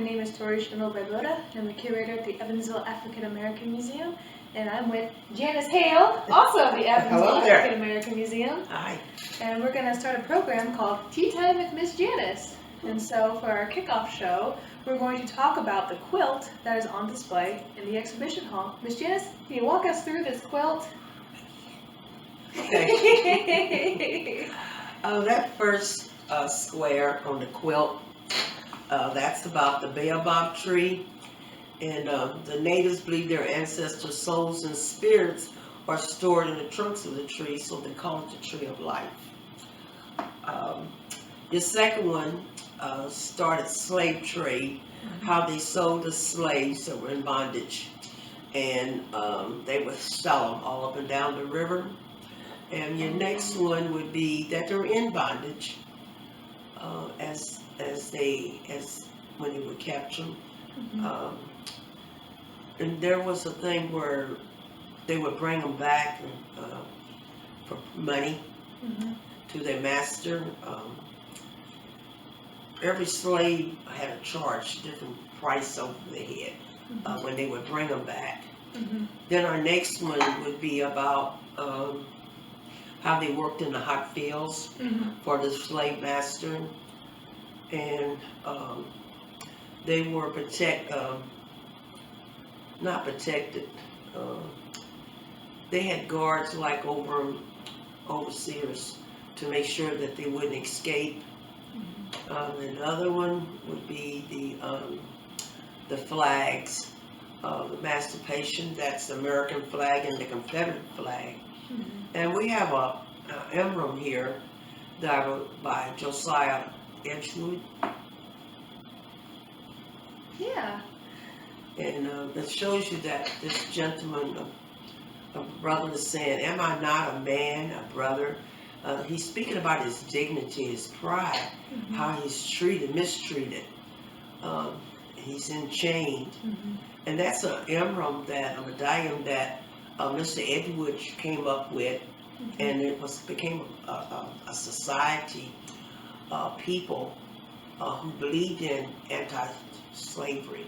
name is Tory Schendel-Vyvoda. I'm the curator at the Evansville African American Museum, and I'm with Janice Hale, also of the Evansville African American Museum. Hi. And we're going to start a program called Teatime with Miss Janice. And so for our kickoff show, we're going to talk about the quilt that is on display in the exhibition hall. Miss Janice, can you walk us through this quilt? Okay. That first square on the quilt, that's about the baobab tree. And the natives believe their ancestors' souls and spirits are stored in the trunks of the tree, so they call it the tree of life. The second one started slave trade, how they sold the slaves that were in bondage. And they would sell them all up and down the river. And your next one would be that they're in bondage as when they were captured. And there was a thing where they would bring them back for money to their master. Every slave had a charge, different price over their head when they would bring them back. Then our next one would be about how they worked in the hot fields for the slave master. And they were not protected. They had guards like overseers to make sure that they wouldn't escape. Another one would be the flags, the emancipation. That's the American flag and the Confederate flag. And we have a emblem here that was by Josiah Edgewood. Yeah. And it shows you that this gentleman, a brother, is saying, "Am I not a man, a brother?" He's speaking about his dignity, his pride, how he's mistreated. He's enchained. And that's an emblem, a medallion that Mr. Edgewood came up with, and it became a society of people who believed in anti-slavery.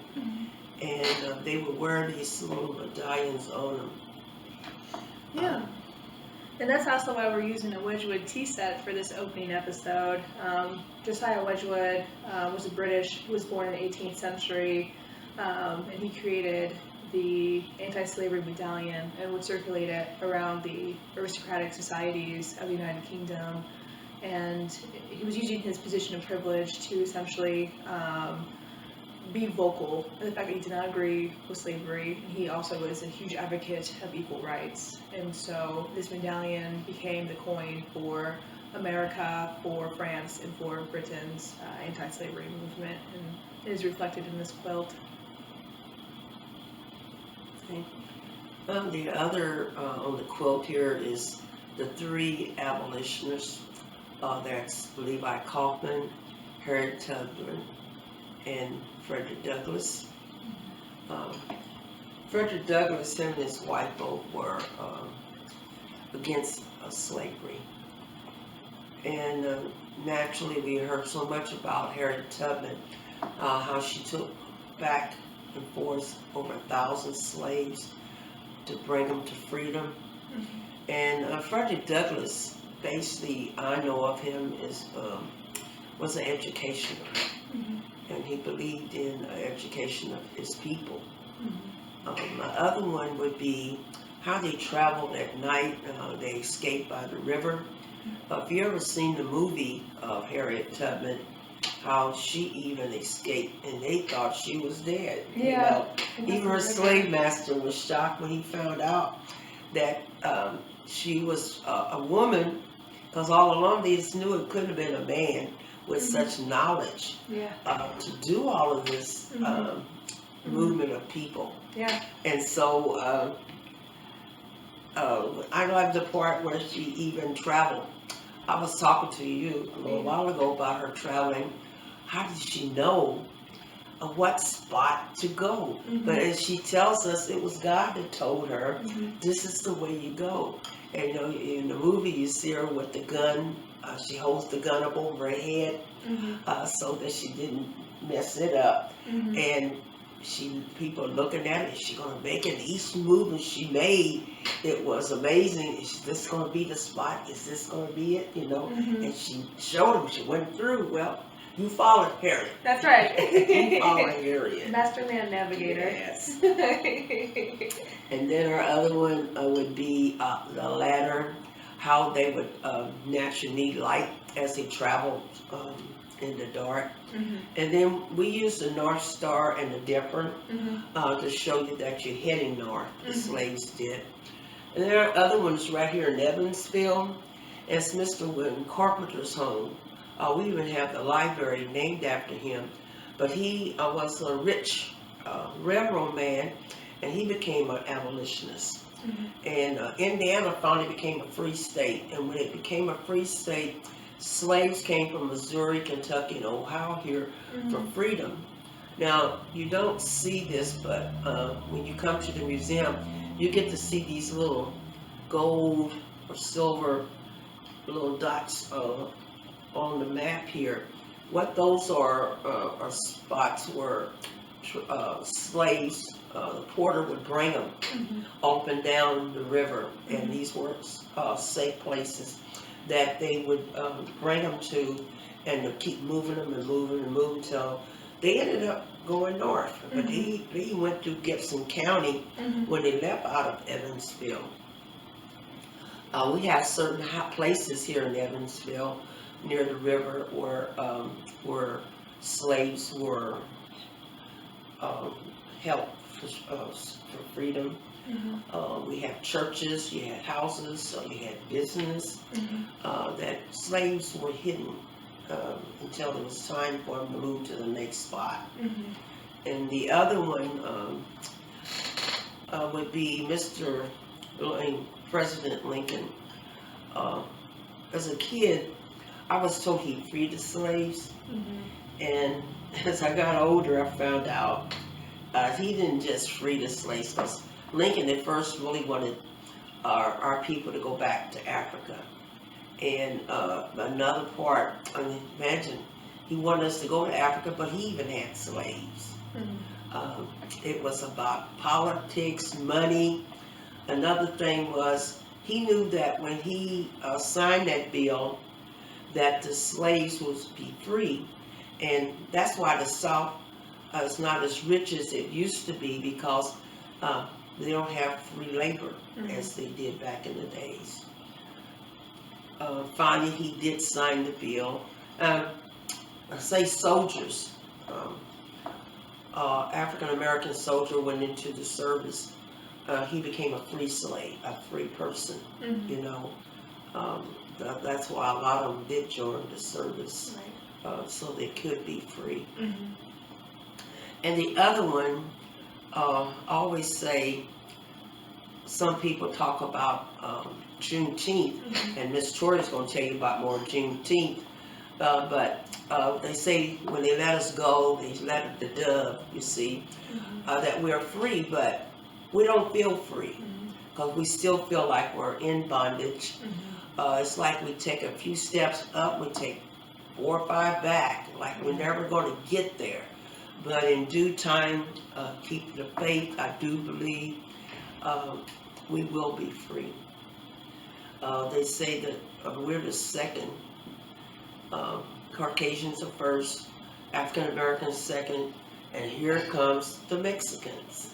And they would wear these little medallions on them. Yeah. And that's also why we're using a Wedgwood tea set for this opening episode. Josiah Wedgwood was he was born in the 18th century, and he created the anti-slavery medallion and would circulate it around the aristocratic societies of the United Kingdom. And he was using his position of privilege to essentially be vocal in the fact that he did not agree with slavery. He also was a huge advocate of equal rights. And so this medallion became the coin for America, for France, and for Britain's anti-slavery movement, and it is reflected in this quilt. Okay. The other on the quilt here is the three abolitionists. That's Levi Kaufman, Harriet Tubman, and Frederick Douglass. Frederick Douglass, him and his wife both were against slavery. And naturally we heard so much about Harriet Tubman, how she took back and forth over 1,000 slaves to bring them to freedom. And Frederick Douglass, basically, I know of him was an educationer. And he believed in education of his people. My other one would be how they traveled at night. They escaped by the river. If you ever seen the movie of Harriet Tubman, how she even escaped, and they thought she was dead. Yeah. Even her slave master was shocked when he found out that she was a woman, because all along they just knew it couldn't have been a man with such knowledge to do all of this movement of people. Yeah. And so I like the part where she even traveled. I was talking to you a little while ago about her traveling. How did she know what spot to go? But as she tells us, it was God that told her, this is the way you go. And in the movie you see her with the gun. She holds the gun up over her head so that she didn't mess it up. Mhm. And people looking at it, is she gonna make it? Each movement she made, it was amazing. Is this gonna be the spot? Is this gonna be it? Mhm. And she showed them, she went through. Well, you followed Harriet. That's right. You followed Harriet. Masterman navigator. Yes. And then our other one would be the ladder, how they would naturally need light as they traveled in the dark. Mhm. And then we use the North Star and the Dipper Mhm. to show you that you're heading north. The Mhm. slaves did. And there are other ones right here in Evansville. It's Mr. Wynn Carpenter's home. We even have the library named after him. But he was a rich railroad man, and he became an abolitionist. Mhm. And Indiana finally became a free state. And when it became a free state, slaves came from Missouri, Kentucky, and Ohio here for Mhm. freedom. Now, you don't see this, but when you come to the museum, you get to see these little gold or silver little dots on the map here. What those are spots where slaves, the porter would bring them Mhm. up and down the river, and Mhm. these were safe places that they would bring them to, and to keep moving them and moving and moving until they ended up going north. But he went through Gibson County Mhm. when they left out of Evansville. We have certain hot places here in Evansville near the river where slaves were held for freedom. Mhm. We have churches, you had houses, you had business, Mhm. that slaves were hidden until it was time for them to move to the next spot. Mhm. And the other one would be President Lincoln. As a kid, I was told he freed the slaves, Mhm. and as I got older, I found out he didn't just free the slaves, because Lincoln at first really wanted our people to go back to Africa. And another part, I mean, imagine, he wanted us to go to Africa, but he even had slaves. Mhm. It was about politics, money. Another thing was, he knew that when he signed that bill, that the slaves would be free. And that's why the South is not as rich as it used to be, because they don't have free labor as they did back in the days. Finally, he did sign the bill. Say soldiers, African American soldier went into the service. He became a free slave, a free person. Mhm. You know, that's why a lot of them did join the service, Right. so they could be free. Mhm. And the other one, I always say, some people talk about Juneteenth, Mhm. and Miss Tori's going to tell you about more Juneteenth. But they say when they let us go, they let the dove, you see, Mhm. that we're free, but we don't feel free, Mhm. because we still feel like we're in bondage. Mhm. It's like we take a few steps up, we take 4 or 5 back, like we're never going to get there. But in due time, keep the faith, I do believe we will be free. They say that we're the second, Caucasians are first, African Americans second, and here comes the Mexicans.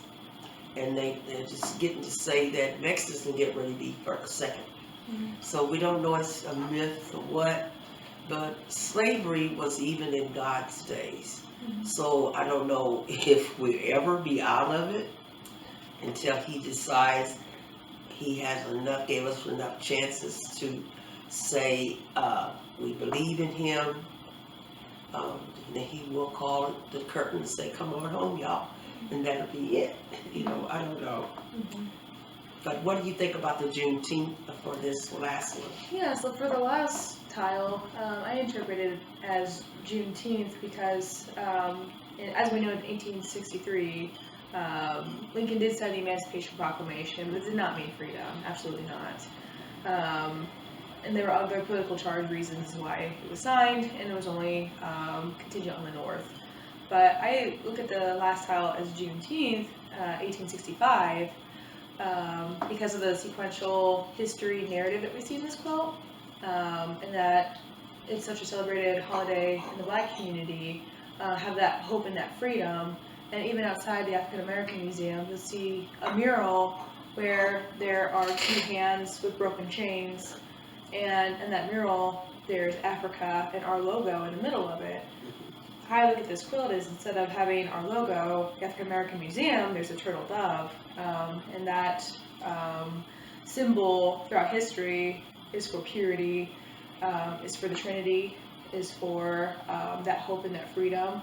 And they're just getting to say that Mexicans can get ready to be second. Mhm. So we don't know it's a myth or what, but slavery was even in God's days. Mhm. So I don't know if we'll ever be out of it until he decides he has enough, gave us enough chances to say we believe in him. Then he will call the curtain and say, come on home, y'all. And that'll be it. You know, I don't know. Mhm. But what do you think about the Juneteenth for this last one? Yeah, so for the last tile, I interpreted it as Juneteenth because, as we know, in 1863, Lincoln did sign the Emancipation Proclamation, but it did not mean freedom. Absolutely not. And there were other political charge reasons why it was signed, and it was only contingent on the North. but I look at the last tile as Juneteenth, 1865, because of the sequential history narrative that we see in this quilt, and that it's such a celebrated holiday in the Black community, have that hope and that freedom. And even outside the African American Museum, you'll see a mural where there are two hands with broken chains, and in that mural there's Africa and our logo in the middle of it. How I look at this quilt is, instead of having our logo, the African American Museum, there's a turtle dove, and that symbol throughout history is for purity, is for the Trinity, is for that hope and that freedom.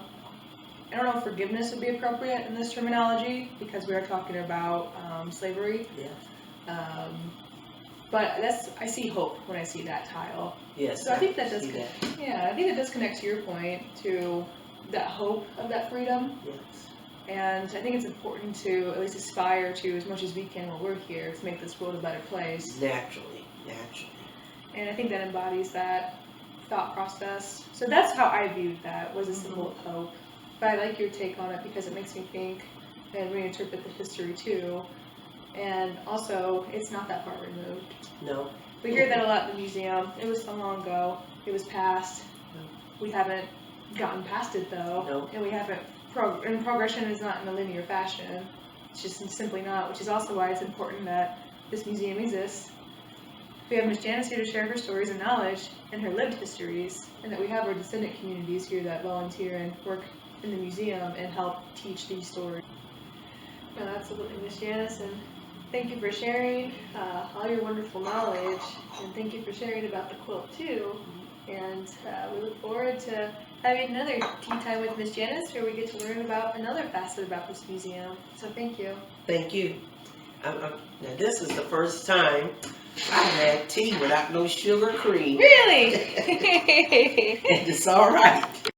I don't know if forgiveness would be appropriate in this terminology, because we are talking about slavery. Yeah. But I see hope when I see that tile. Yes. So I think that does yeah, I think it does connect to your point, to that hope of that freedom. Yes. And I think it's important to at least aspire to, as much as we can while we're here, to make this world a better place. Naturally. And I think that embodies that thought process. So that's how I viewed that, was a symbol of hope. But I like your take on it, because it makes me think and reinterpret the history too. And also, it's not that far removed. No. We hear that a lot in the museum. It was so long ago. It was past. We haven't gotten past it though. No. And we haven't, and progression is not in a linear fashion. It's just simply not, which is also why it's important that this museum exists. We have Miss Janice here to share her stories and knowledge and her lived histories, and that we have our descendant communities here that volunteer and work in the museum and help teach these stories. No, absolutely, Miss Janice, and thank you for sharing all your wonderful knowledge, and thank you for sharing about the quilt too. And we look forward to having another tea time with Miss Janice, where we get to learn about another facet about this museum. So thank you. Thank you. Now this is the first time I had tea without no sugar cream. Really? And it's all right.